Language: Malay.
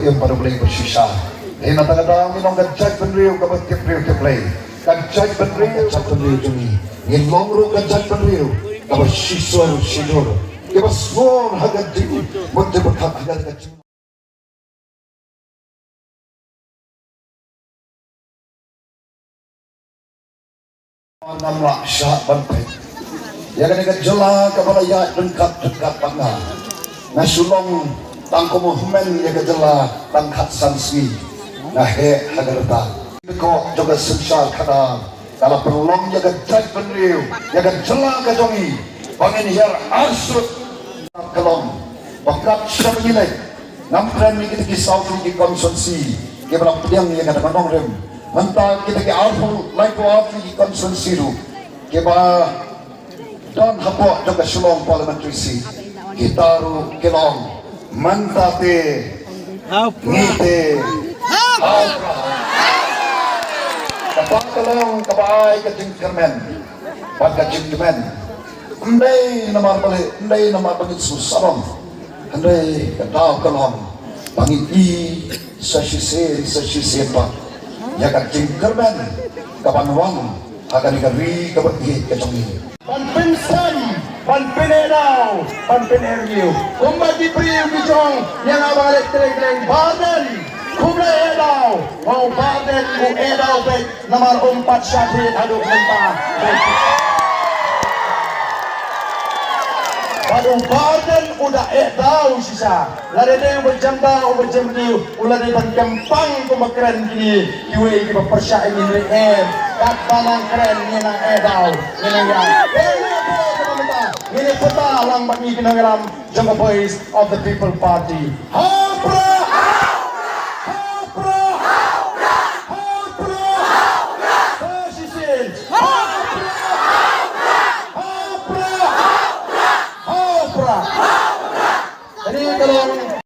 Yung panublay ko siya. Eh, natagadaang minong gajay penriyo kapat kipriyo kiplay. Gajay penriyo kapat penriyo kami. Ngilongro gajay penriyo kapat siswar sinur. Kapat swor hagad di. Munti berkat hagad kacil. Namrak syah bantai. Ya kan gajala kabalaya dengkat panga. Nasulong tangko mohmen ya gajala tangkat sansi. Nahe hagarta. Ko juga sensar kada. Kalau perlong ya gajai penriu. Ya gajala kajongi. Bangin hiar arsut. Kelong. Bakat siya menilai. Ngampran ni kita kisau di konsumsi. Kita berapa yang ya kada kanong rem. Mantap kita ke arfu laiko afi di konsumsi ru. Kita dan hapok juga sulong parliamentary seat. Kita ru kelong. Mantate ngite kapag kalong kabay kajing kermen pagkajing kemen andai namar balik andai namar bangit susarong andai kataw kalong bangit i sa sisi pa ya kajing kermen kapanwang akan ikari kabaghi kajong panpinsan panpinedaw panpinergiw kumbagi priyo kijong yang abang elektrik badan kumla edaw mau badan ku edaw baik nomor 4 syahid aduk mentah Waduh badan udah edaw sisa lada yang berjambau berjamdiw ulah di gampang pemakaran gini kiwe kita persya ini kat banang keren nyenang edaw nyenang ini peta lang bagi kinagaram Jungle Boys of the People Party. Hapra! Hapra! Hapra! Hapra! Position! Hapra! Hapra! Hapra! Hapra! Jadi kalau